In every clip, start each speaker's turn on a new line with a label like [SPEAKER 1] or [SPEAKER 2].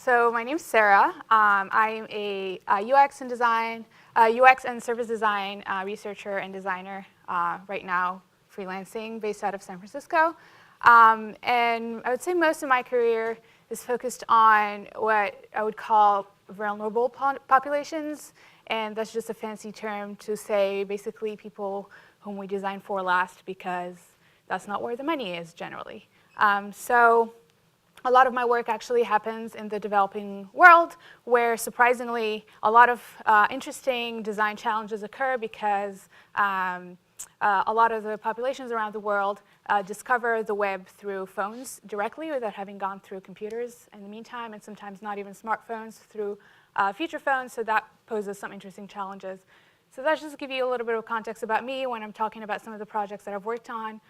[SPEAKER 1] So my name's Sarah. I'm a UX and service design researcher and designer right now, freelancing based out of San Francisco. And I would say most of my career is focused on what I would call vulnerable populations. And that's just a fancy term to say basically people whom we design for last because that's not where the money is generally. So a lot of my work actually happens in the developing world, where surprisingly a lot of interesting design challenges occur because a lot of the populations around the world discover the web through phones directly without having gone through computers in the meantime, and sometimes not even smartphones through feature phones, so that poses some interesting challenges. So that's just to give you a little bit of context about me when I'm talking about some of the projects that I've worked on.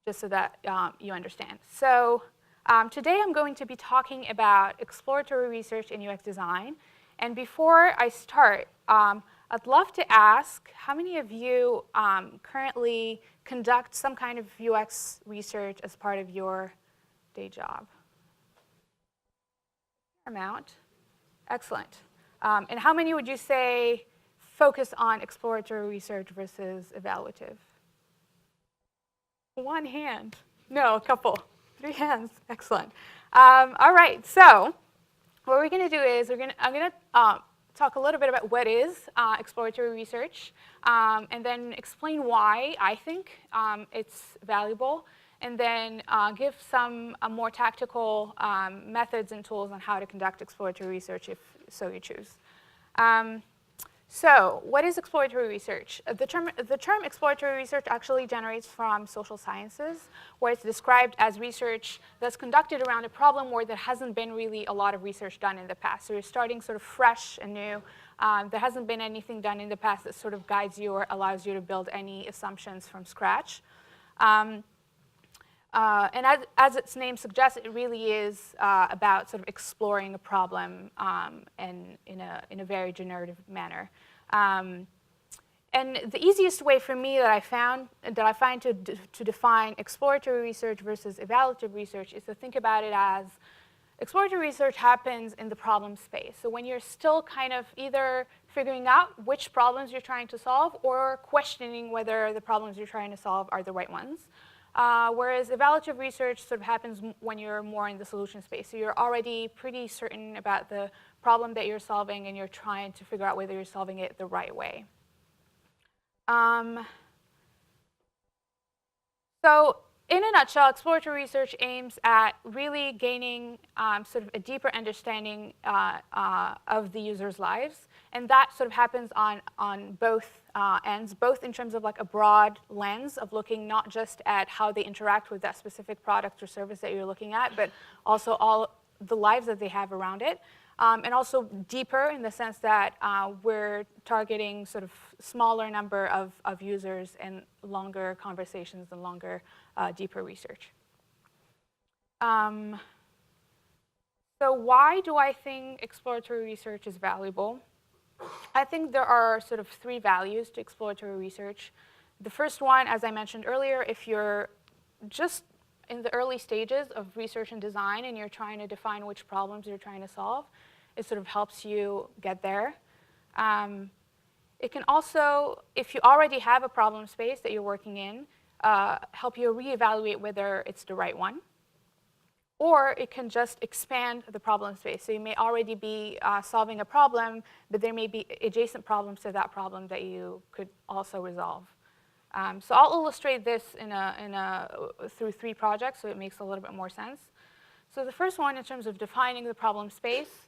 [SPEAKER 1] Just so that you understand. So today I'm going to be talking about exploratory research in UX design. And before I start, I'd love to ask how many of you currently conduct some kind of UX research as part of your day job? Amount. Excellent. And how many would you say focus on exploratory research versus evaluative? One hand. No, a couple. 3 hands. Excellent. All right. So what we're going to do is I'm going to talk a little bit about what is exploratory research, and then explain why I think it's valuable, and then give some more tactical methods and tools on how to conduct exploratory research if so you choose. So what is exploratory research? The term exploratory research actually generates from social sciences, where it's described as research that's conducted around a problem where there hasn't been really a lot of research done in the past. So you're starting sort of fresh and new. There hasn't been anything done in the past that sort of guides you or allows you to build any assumptions from scratch. And as its name suggests, it really is about sort of exploring a problem and in a very generative manner. And the easiest way for me that I find to define exploratory research versus evaluative research is to think about it as exploratory research happens in the problem space. So when you're still kind of either figuring out which problems you're trying to solve or questioning whether the problems you're trying to solve are the right ones. Whereas evaluative research sort of happens when you're more in the solution space. So you're already pretty certain about the problem that you're solving, and you're trying to figure out whether you're solving it the right way. So in a nutshell, exploratory research aims at really gaining sort of a deeper understanding of the user's lives. And that sort of happens on both ends, both in terms of like a broad lens of looking not just at how they interact with that specific product or service that you're looking at, but also all the lives that they have around it. And also deeper in the sense that we're targeting sort of smaller number of users and longer conversations and longer, deeper research. So why do I think exploratory research is valuable? I think there are sort of 3 values to exploratory research. The first one, as I mentioned earlier, if you're just in the early stages of research and design and you're trying to define which problems you're trying to solve, it sort of helps you get there. It can also, if you already have a problem space that you're working in, help you reevaluate whether it's the right one. Or it can just expand the problem space. So you may already be solving a problem, but there may be adjacent problems to that problem that you could also resolve. So I'll illustrate this through 3 projects, so it makes a little bit more sense. So the first one, in terms of defining the problem space,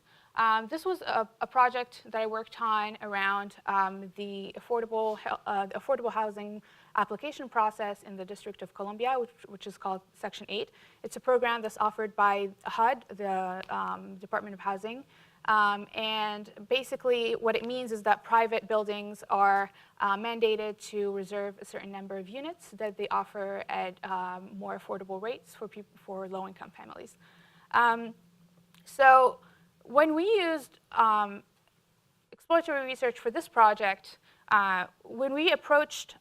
[SPEAKER 1] this was a project that I worked on around the affordable housing application process in the District of Columbia, which is called Section 8. It's a program that's offered by HUD, the Department of Housing. And basically what it means is that private buildings are mandated to reserve a certain number of units that they offer at more affordable rates for low-income families. So when we used exploratory research for this project, when we approached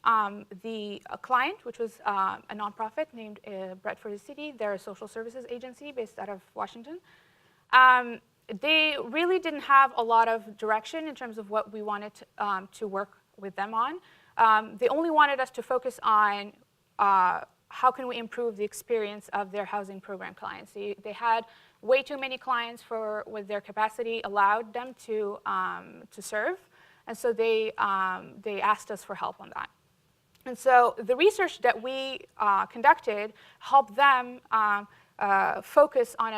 [SPEAKER 1] the client, which was a nonprofit named Bradford City, they're a social services agency based out of Washington. They really didn't have a lot of direction in terms of what we wanted to work with them on. They only wanted us to focus on how can we improve the experience of their housing program clients. They had way too many clients for what their capacity allowed them to serve, and so they asked us for help on that. And so the research that we conducted helped them focus on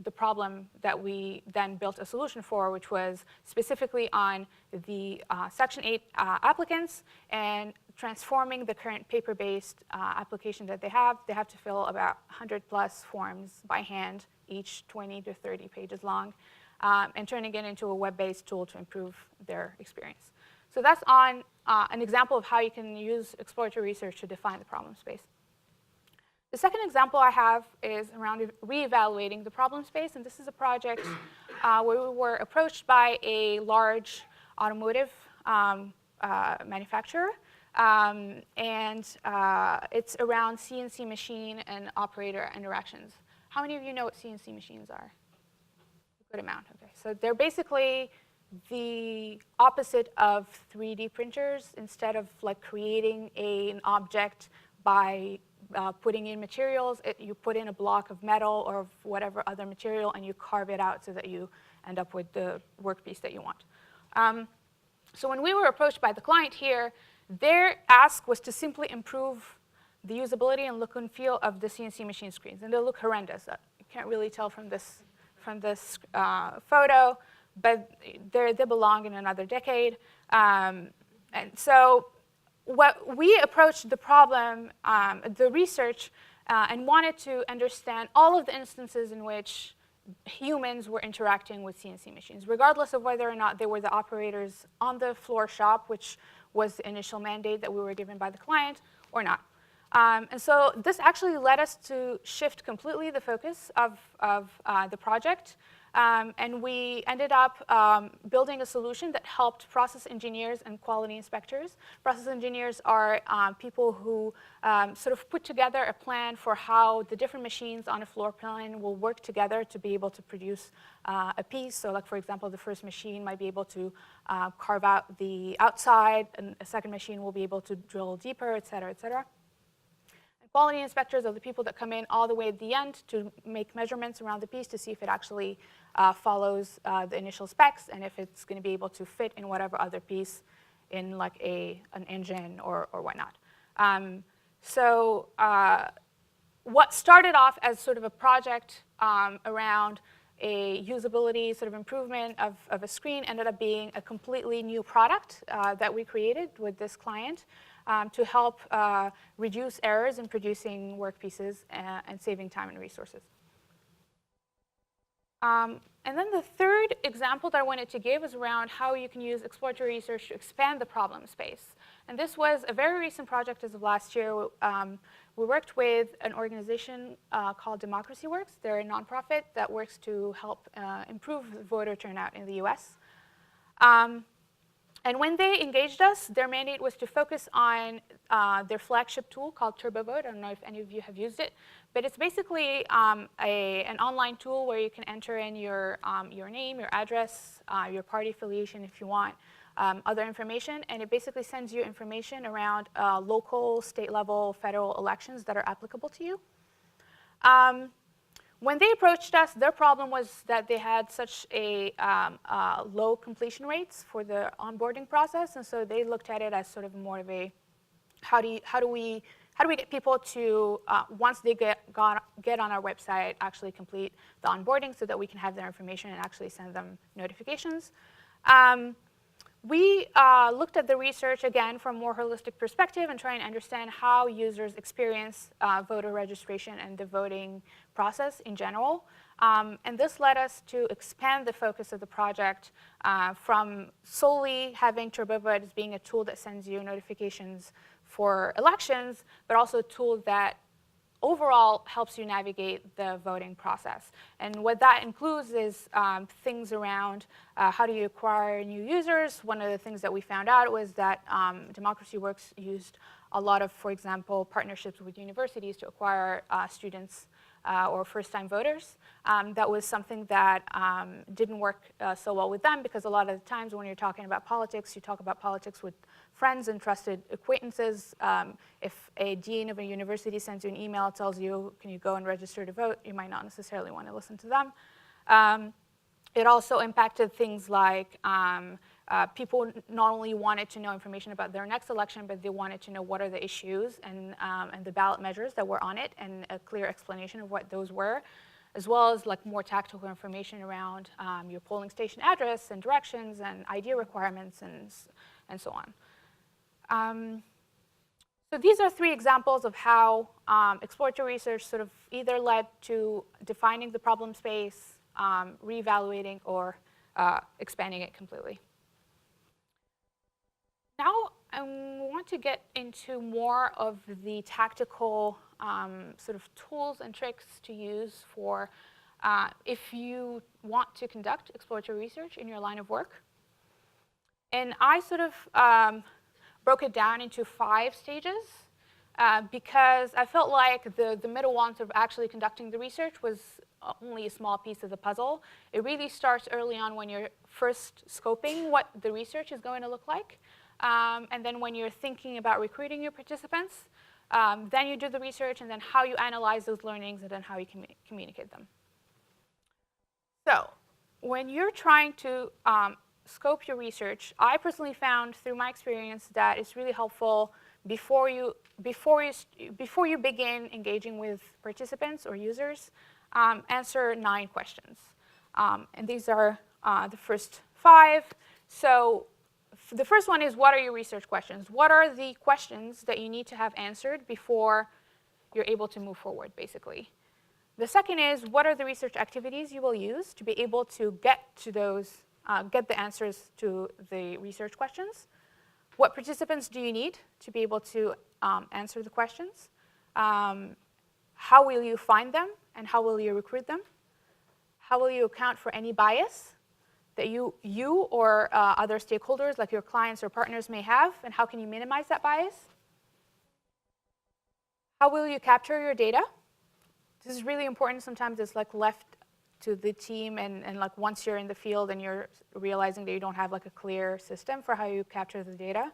[SPEAKER 1] the problem that we then built a solution for, which was specifically on the Section 8 applicants and transforming the current paper-based application that they have. They have to fill about 100+ forms by hand, each 20 to 30 pages long, and turning it into a web-based tool to improve their experience. So that's on an example of how you can use exploratory research to define the problem space. The second example I have is around reevaluating the problem space, and this is a project where we were approached by a large automotive manufacturer, and it's around CNC machine and operator interactions. How many of you know what CNC machines are? A good amount, okay. So they're basically the opposite of 3D printers. Instead of like creating an object by putting in materials, you put in a block of metal or whatever other material, and you carve it out so that you end up with the workpiece that you want. So when we were approached by the client here, their ask was to simply improve the usability and look and feel of the CNC machine screens, and they look horrendous. You can't really tell from this photo, but they belong in another decade. And so what we approached the problem, the research, and wanted to understand all of the instances in which humans were interacting with CNC machines, regardless of whether or not they were the operators on the floor shop, which was the initial mandate that we were given by the client, or not. And so this actually led us to shift completely the focus of the project. And we ended up building a solution that helped process engineers and quality inspectors. Process engineers are people who sort of put together a plan for how the different machines on a floor plan will work together to be able to produce a piece. So like, for example, the first machine might be able to carve out the outside, and a second machine will be able to drill deeper, et cetera, et cetera. Quality inspectors are the people that come in all the way at the end to make measurements around the piece to see if it actually follows the initial specs and if it's going to be able to fit in whatever other piece in like an engine or whatnot. So what started off as sort of a project around a usability sort of improvement of a screen ended up being a completely new product that we created with this client. To help reduce errors in producing workpieces and saving time and resources. And then the third example that I wanted to give is around how you can use exploratory research to expand the problem space. And this was a very recent project as of last year. We worked with an organization called Democracy Works. They're a nonprofit that works to help improve voter turnout in the US. And when they engaged us, their mandate was to focus on their flagship tool called TurboVote. I don't know if any of you have used it, but it's basically an online tool where you can enter in your name, your address, your party affiliation if you want, other information, and it basically sends you information around local, state level, federal elections that are applicable to you. When they approached us, their problem was that they had such a low completion rates for the onboarding process, and so they looked at it as sort of more of a how do we get people to once they get on our website actually complete the onboarding so that we can have their information and actually send them notifications. We looked at the research again from a more holistic perspective and try and understand how users experience voter registration and the voting process in general. And this led us to expand the focus of the project from solely having TurboVote as being a tool that sends you notifications for elections, but also a tool that overall helps you navigate the voting process. And what that includes is things around how do you acquire new users. One of the things that we found out was that Democracy Works used a lot of, for example, partnerships with universities to acquire students or first-time voters. That was something that didn't work so well with them, because a lot of the times when you're talking about politics, you talk about politics with friends and trusted acquaintances. If a dean of a university sends you an email, tells you, can you go and register to vote, you might not necessarily want to listen to them. It also impacted things like people not only wanted to know information about their next election, but they wanted to know what are the issues and the ballot measures that were on it, and a clear explanation of what those were, as well as like more tactical information around your polling station address and directions and ID requirements and so on. So these are 3 examples of how exploratory research sort of either led to defining the problem space, reevaluating, or expanding it completely. Now I want to get into more of the tactical sort of tools and tricks to use for if you want to conduct exploratory research in your line of work. And I sort of broke it down into 5 stages because I felt like the middle one, sort of actually conducting the research, was only a small piece of the puzzle. It really starts early on when you're first scoping what the research is going to look like. And then when you're thinking about recruiting your participants, then you do the research, and then how you analyze those learnings, and then how you communicate them. So when you're trying to scope your research, I personally found through my experience that it's really helpful before you begin engaging with participants or users, answer 9 questions. And these are the first 5. So the first one is, what are your research questions? What are the questions that you need to have answered before you're able to move forward, basically? The second is, what are the research activities you will use to be able to get to those, get the answers to the research questions? What participants do you need to be able to answer the questions? How will you find them, and how will you recruit them? How will you account for any bias that you or other stakeholders, like your clients or partners, may have, and how can you minimize that bias? How will you capture your data? This is really important. Sometimes it's like left to the team, and like once you're in the field and you're realizing that you don't have like a clear system for how you capture the data.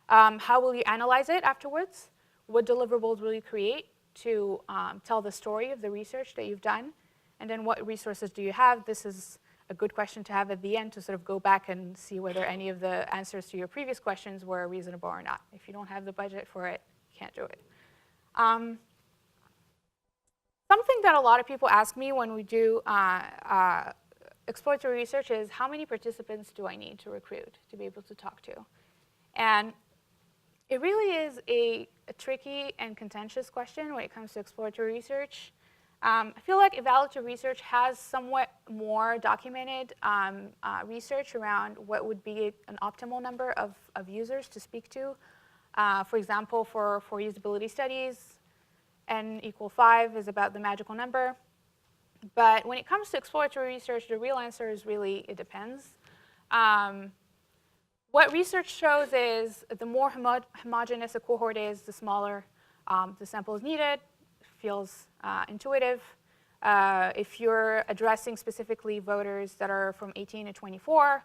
[SPEAKER 1] How will you analyze it afterwards? What deliverables will you create to tell the story of the research that you've done? And then what resources do you have? This is a good question to have at the end, to sort of go back and see whether any of the answers to your previous questions were reasonable or not. If you don't have the budget for it, you can't do it. Something that a lot of people ask me when we do exploratory research is, how many participants do I need to recruit to be able to talk to? And it really is a tricky and contentious question when it comes to exploratory research. I feel like evaluative research has somewhat more documented research around what would be an optimal number of users to speak to. For example, for usability studies, n = 5 is about the magical number. But when it comes to exploratory research, the real answer is really, it depends. What research shows is the more homogeneous a cohort is, the smaller the sample is needed. Feels intuitive. If you're addressing specifically voters that are from 18 to 24,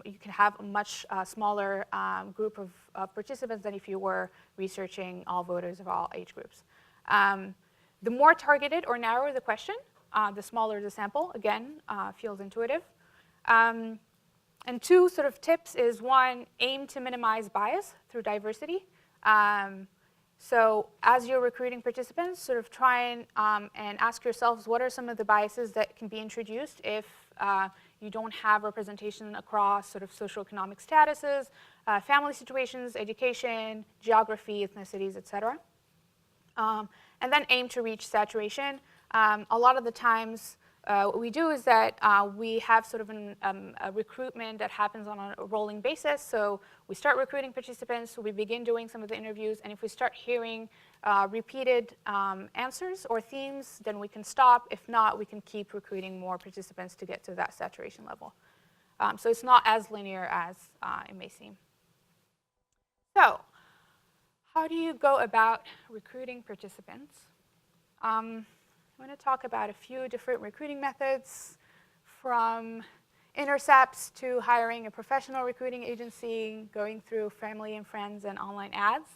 [SPEAKER 1] you can have a much smaller group of participants than if you were researching all voters of all age groups. The more targeted or narrower the question, the smaller the sample. Again, feels intuitive. And 2 sort of tips is, 1, aim to minimize bias through diversity. So as you're recruiting participants, sort of try and ask yourselves, what are some of the biases that can be introduced if you don't have representation across sort of socioeconomic statuses, family situations, education, geography, ethnicities, et cetera. And then aim to reach saturation. A lot of the times, what we do is that we have sort of a recruitment that happens on a rolling basis. So we start recruiting participants, so we begin doing some of the interviews, and if we start hearing repeated answers or themes, then we can stop. If not, we can keep recruiting more participants to get to that saturation level. So it's not as linear as it may seem. So how do you go about recruiting participants? I'm going to talk about a few different recruiting methods, from intercepts to hiring a professional recruiting agency, going through family and friends and online ads.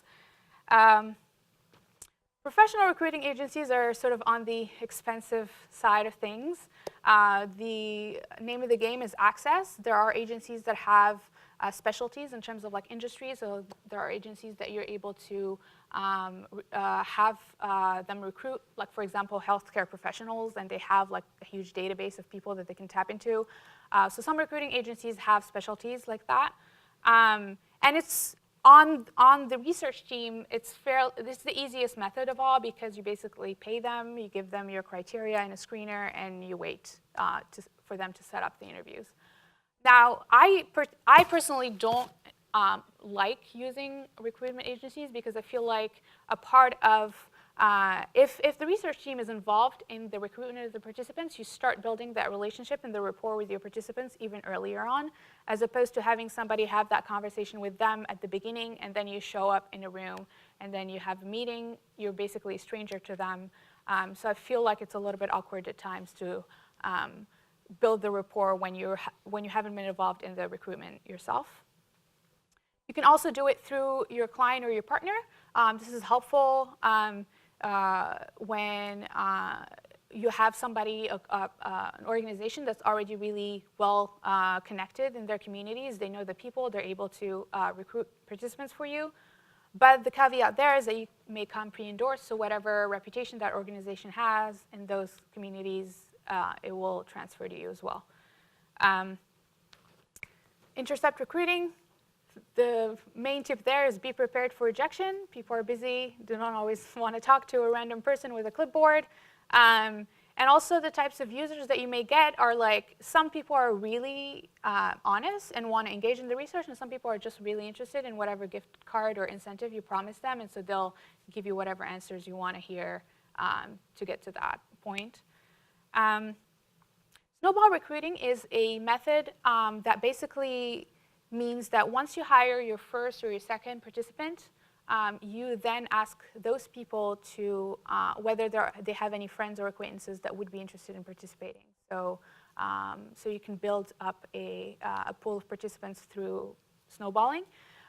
[SPEAKER 1] Professional recruiting agencies are sort of on the expensive side of things. The name of the game is access. There are agencies that have specialties in terms of like industry. So there are agencies that you're able to have them recruit, like for example, healthcare professionals, and they have like a huge database of people that they can tap into. So some recruiting agencies have specialties like that. And it's on the research team, this is the easiest method of all, because you basically pay them, you give them your criteria and a screener, and you wait for them to set up the interviews. Now, I personally don't like using recruitment agencies, because I feel like a part of, if the research team is involved in the recruitment of the participants, you start building that relationship and the rapport with your participants even earlier on, as opposed to having somebody have that conversation with them at the beginning, and then you show up in a room, and then you have a meeting, you're basically a stranger to them. So I feel like it's a little bit awkward at times to build the rapport when you haven't been involved in the recruitment yourself. You can also do it through your client or your partner. This is helpful when you have somebody, an organization that's already really well connected in their communities. They know the people, they're able to recruit participants for you. But the caveat there is that you may come pre-endorsed, so whatever reputation that organization has in those communities, it will transfer to you as well. Intercept recruiting. The main tip there is be prepared for rejection. People are busy, do not always want to talk to a random person with a clipboard. And also the types of users that you may get are like, some people are really honest and want to engage in the research, and some people are just really interested in whatever gift card or incentive you promise them, and so they'll give you whatever answers you want to hear to get to that point. Snowball recruiting is a method that basically means that once you hire your first or your second participant, you then ask those people to whether they have any friends or acquaintances that would be interested in participating. So, so you can build up a pool of participants through snowballing.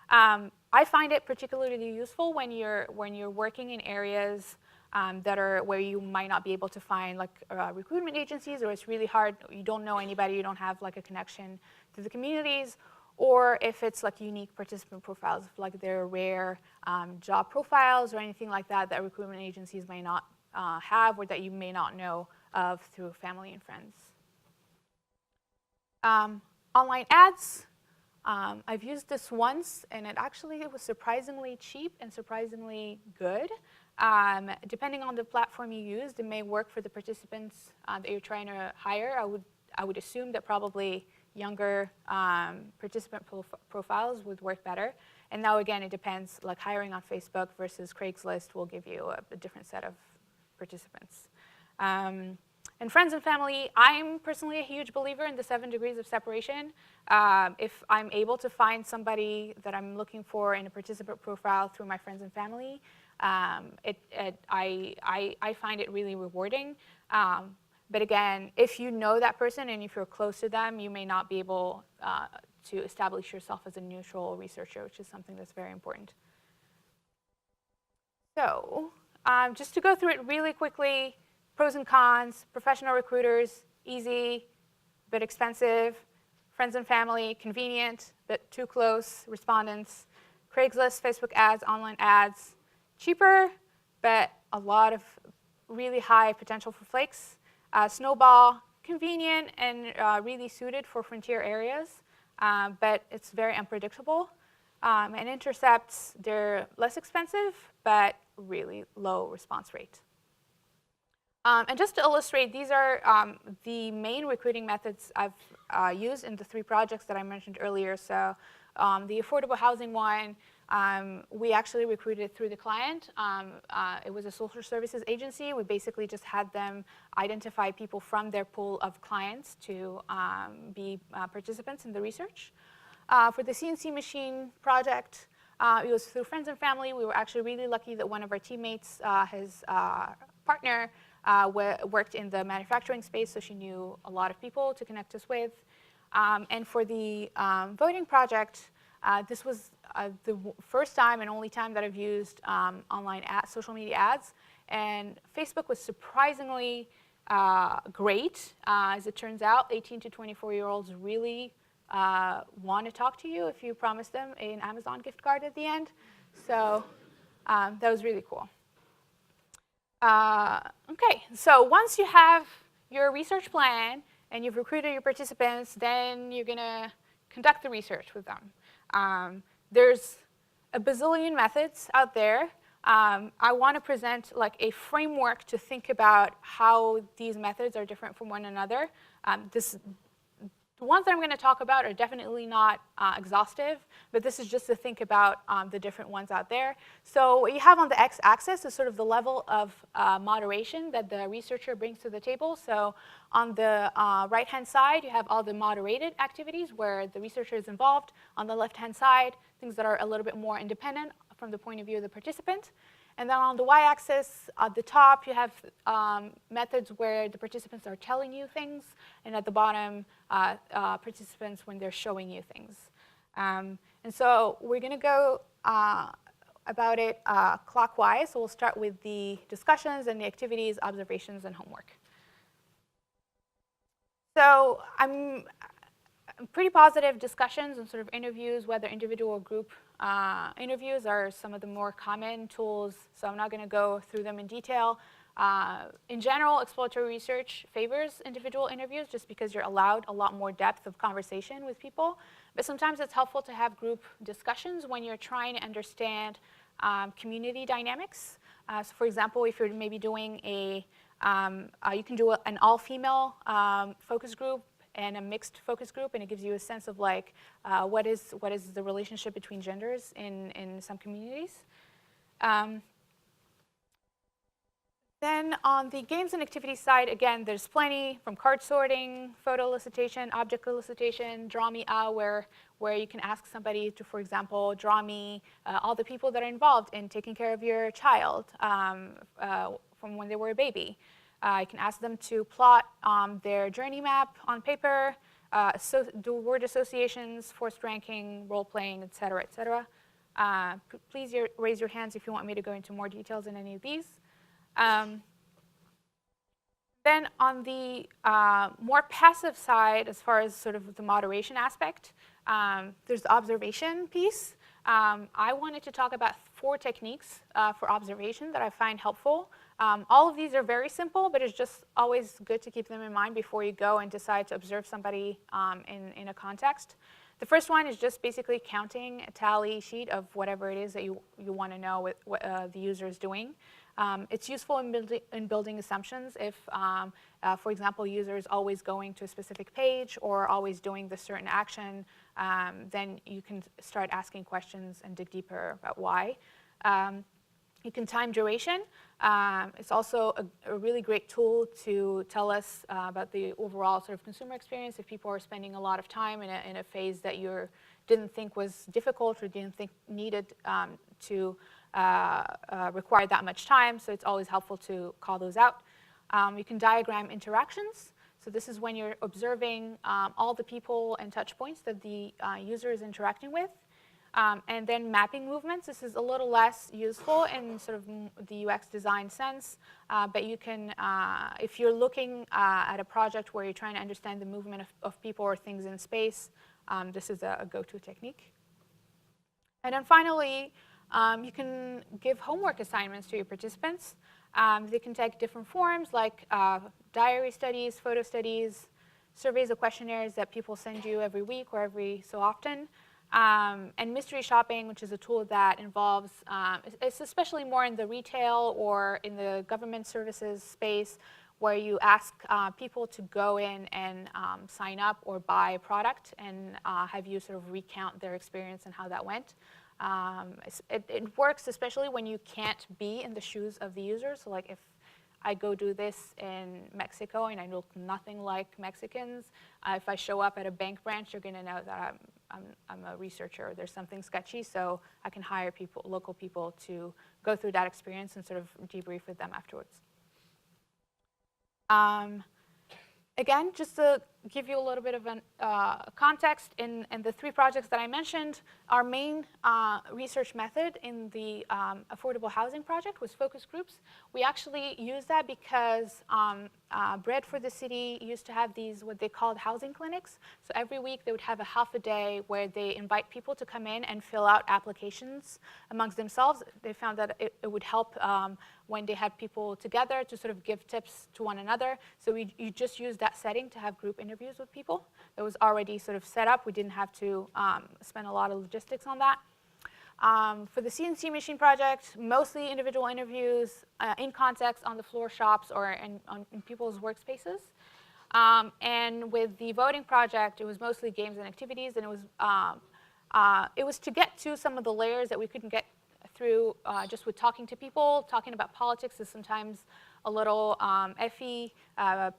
[SPEAKER 1] I find it particularly useful when you're working in areas that are where you might not be able to find like recruitment agencies, or it's really hard, you don't know anybody, you don't have like a connection to the communities, or if it's like unique participant profiles, like they're rare job profiles or anything like that that recruitment agencies may not have, or that you may not know of through family and friends. Online ads. I've used this once, and it was surprisingly cheap and surprisingly good. Depending on the platform you used, it may work for the participants that you're trying to hire. I would assume that probably younger participant profiles would work better. And now again, it depends, like hiring on Facebook versus Craigslist will give you a different set of participants. And friends and family, I'm personally a huge believer in the 7 degrees of separation. If I'm able to find somebody that I'm looking for in a participant profile through my friends and family, I find it really rewarding. But again, if you know that person and if you're close to them, you may not be able to establish yourself as a neutral researcher, which is something that's very important. So just to go through it really quickly, pros and cons: professional recruiters, easy, but expensive; friends and family, convenient, but too close; respondents, Craigslist, Facebook ads, online ads, cheaper, but a lot of really high potential for flakes; snowball, convenient and really suited for frontier areas, but it's very unpredictable; and intercepts, they're less expensive, but really low response rate. And just to illustrate, these are the main recruiting methods I've used in the 3 projects that I mentioned earlier. So the affordable housing one, we actually recruited through the client. It was a social services agency. We basically just had them identify people from their pool of clients to be participants in the research. For the CNC machine project, it was through friends and family. We were actually really lucky that one of our teammates, his partner worked in the manufacturing space, so she knew a lot of people to connect us with. And for the voting project, this was the first time and only time that I've used online social media ads. And Facebook was surprisingly great. As it turns out, 18 to 24-year-olds really want to talk to you if you promise them an Amazon gift card at the end. So that was really cool. OK, so once you have your research plan and you've recruited your participants, then you're going to conduct the research with them. There's a bazillion methods out there. I want to present like a framework to think about how these methods are different from one another. The ones that I'm going to talk about are definitely not exhaustive, but this is just to think about the different ones out there. So what you have on the x-axis is sort of the level of moderation that the researcher brings to the table. So on the right-hand side, you have all the moderated activities where the researcher is involved. On the left-hand side, things that are a little bit more independent from the point of view of the participant. And then on the y-axis, at the top, you have methods where the participants are telling you things, and at the bottom, participants when they're showing you things. And so we're going to go about it clockwise. So we'll start with the discussions and the activities, observations, and homework. So I'm pretty positive discussions and sort of interviews, whether individual or group interviews, are some of the more common tools. So I'm not going to go through them in detail. In general, exploratory research favors individual interviews just because you're allowed a lot more depth of conversation with people. But sometimes it's helpful to have group discussions when you're trying to understand community dynamics. So for example, if you're maybe doing you can do an all-female focus group and a mixed focus group, and it gives you a sense of like what is the relationship between genders in some communities. Then on the games and activities side, again, there's plenty from card sorting, photo elicitation, object elicitation, draw me a, where you can ask somebody to, for example, draw me all the people that are involved in taking care of your child from when they were a baby. You can ask them to plot their journey map on paper, do word associations, forced ranking, role-playing, et cetera, et cetera. Please raise your hands if you want me to go into more details in any of these. Then on the more passive side, as far as sort of the moderation aspect, there's the observation piece. I wanted to talk about 4 techniques for observation that I find helpful. All of these are very simple, but it's just always good to keep them in mind before you go and decide to observe somebody in a context. The first one is just basically counting a tally sheet of whatever it is that you want to know what the user is doing. It's useful in building assumptions if, for example, user is always going to a specific page or always doing the certain action, then you can start asking questions and dig deeper about why. You can time duration. It's also a really great tool to tell us about the overall sort of consumer experience if people are spending a lot of time in a phase that you didn't think was difficult or didn't think needed to require that much time. So it's always helpful to call those out. You can diagram interactions. So this is when you're observing all the people and touch points that the user is interacting with. And then mapping movements. This is a little less useful in sort of the UX design sense, but you can, if you're looking at a project where you're trying to understand the movement of people or things in space, this is a go-to technique. And then finally, you can give homework assignments to your participants. They can take different forms like diary studies, photo studies, surveys or questionnaires that people send you every week or every so often. And mystery shopping, which is a tool that involves, it's especially more in the retail or in the government services space, where you ask people to go in and sign up or buy a product and have you sort of recount their experience and how that went. It works especially when you can't be in the shoes of the user. So like if I go do this in Mexico and I look nothing like Mexicans, if I show up at a bank branch, you're going to know that I'm a researcher. There's something sketchy, so I can hire local people to go through that experience and sort of debrief with them afterwards. Again, just to give you a little bit of context, in the 3 projects that I mentioned, our main research method in the affordable housing project was focus groups. We actually used that because Bread for the City used to have these, what they called housing clinics. So every week they would have a half a day where they invite people to come in and fill out applications amongst themselves. They found that it would help when they had people together to sort of give tips to one another. So you just used that setting to have group interviews with people. It was already sort of set up. We didn't have to spend a lot of logistics on that. For the CNC machine project, mostly individual interviews in context on the floor shops or in people's workspaces. And with the voting project, it was mostly games and activities, and it was to get to some of the layers that we couldn't get through just with talking to people. Talking about politics is sometimes a little iffy.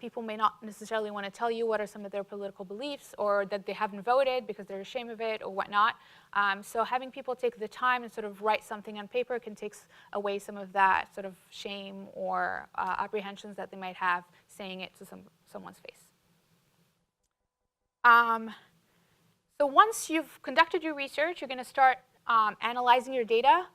[SPEAKER 1] People may not necessarily want to tell you what are some of their political beliefs, or that they haven't voted because they're ashamed of it or whatnot. So having people take the time and sort of write something on paper can take away some of that sort of shame or apprehensions that they might have saying it to someone's face. So once you've conducted your research, you're going to start analyzing your data.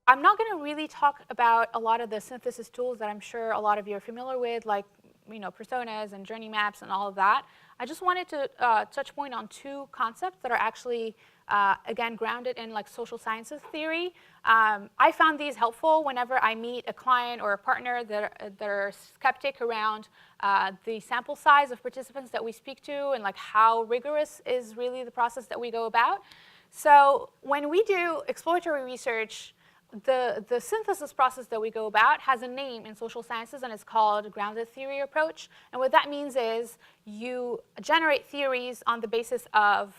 [SPEAKER 1] I'm not going to really talk about a lot of the synthesis tools that I'm sure a lot of you are familiar with, like personas and journey maps and all of that. I just wanted to touch point on 2 concepts that are actually, again, grounded in like social sciences theory. I found these helpful whenever I meet a client or a partner that are skeptic around the sample size of participants that we speak to and like how rigorous is really the process that we go about. So when we do exploratory research, the synthesis process that we go about has a name in social sciences, and it's called grounded theory approach. And what that means is you generate theories on the basis of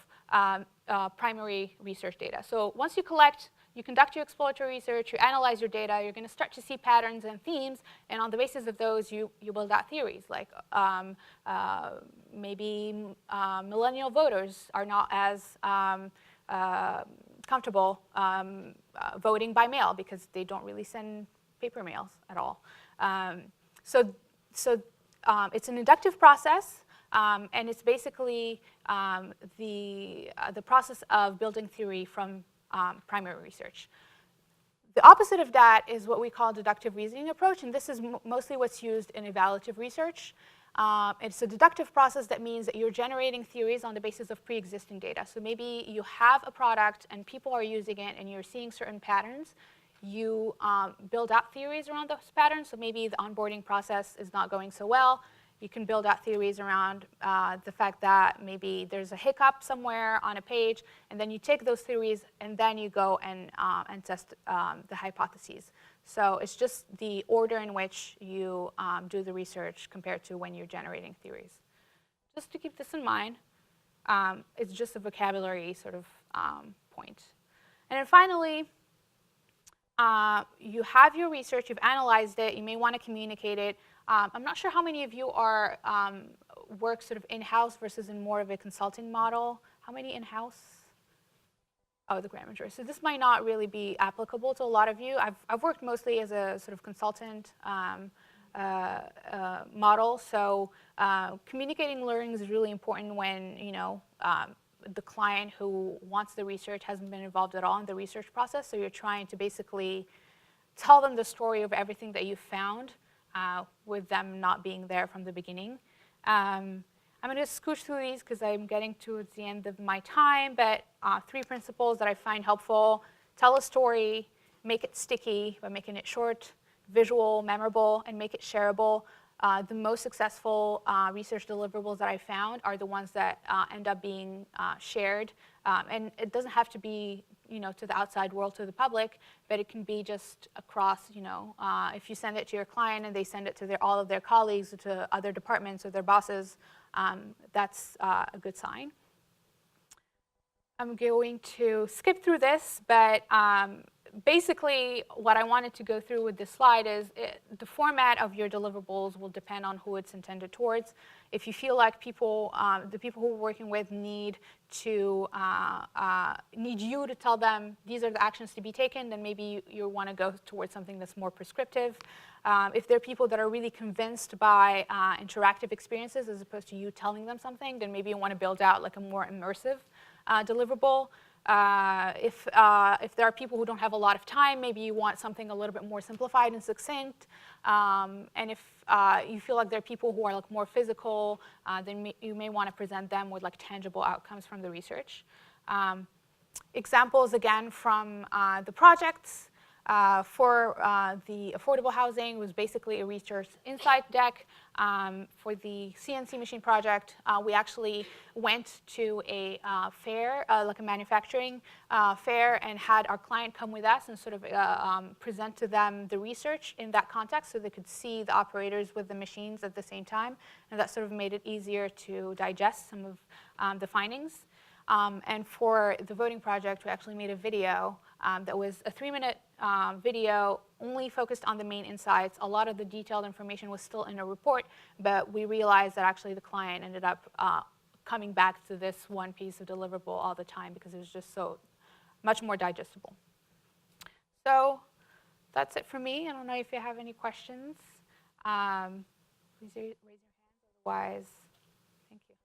[SPEAKER 1] primary research data. So once you conduct your exploratory research, you analyze your data, you're going to start to see patterns and themes, and on the basis of those, you build out theories. Like maybe millennial voters are not as comfortable voting by mail because they don't really send paper mails at all. So it's an inductive process, and it's basically the process of building theory from primary research. The opposite of that is what we call deductive reasoning approach, and this is mostly what's used in evaluative research. It's a deductive process that means that you're generating theories on the basis of pre-existing data. So maybe you have a product and people are using it and you're seeing certain patterns. You build out theories around those patterns. So maybe the onboarding process is not going so well. You can build out theories around the fact that maybe there's a hiccup somewhere on a page, and then you take those theories and then you go and test the hypotheses. So it's just the order in which you do the research compared to when you're generating theories. Just to keep this in mind, it's just a vocabulary sort of point. And then finally, you have your research, you've analyzed it, you may want to communicate it. I'm not sure how many of you are work sort of in-house versus in more of a consulting model. How many in-house? Oh, the grand majority. So this might not really be applicable to a lot of you. I've worked mostly as a sort of consultant model. So communicating learning is really important when the client who wants the research hasn't been involved at all in the research process. So you're trying to basically tell them the story of everything that you found with them not being there from the beginning. I'm going to scooch through these because I'm getting towards the end of my time, but 3 principles that I find helpful: tell a story, make it sticky by making it short, visual, memorable, and make it shareable. The most successful research deliverables that I found are the ones that end up being shared. And it doesn't have to be to the outside world, to the public, but it can be just across, if you send it to your client and they send it to all of their colleagues or to other departments or their bosses, that's a good sign. I'm going to skip through this, but basically, what I wanted to go through with this slide is the format of your deliverables will depend on who it's intended towards. If you feel like people, the people who we're working with need you to tell them these are the actions to be taken, then maybe you want to go towards something that's more prescriptive. If there are people that are really convinced by interactive experiences as opposed to you telling them something, then maybe you want to build out like a more immersive deliverable. If there are people who don't have a lot of time, maybe you want something a little bit more simplified and succinct. And if you feel like there are people who are like more physical, then you may want to present them with like tangible outcomes from the research. Examples again from the projects. For the affordable housing was basically a research insight deck. For the CNC machine project, we actually went to a fair, like a manufacturing fair, and had our client come with us and sort of present to them the research in that context so they could see the operators with the machines at the same time. And that sort of made it easier to digest some of the findings. And for the voting project, we actually made a video that was a 3-minute video only focused on the main insights. A lot of the detailed information was still in a report, but we realized that actually the client ended up coming back to this one piece of deliverable all the time because it was just so much more digestible. So that's it for me. I don't know if you have any questions. Please raise your hands, otherwise, thank you.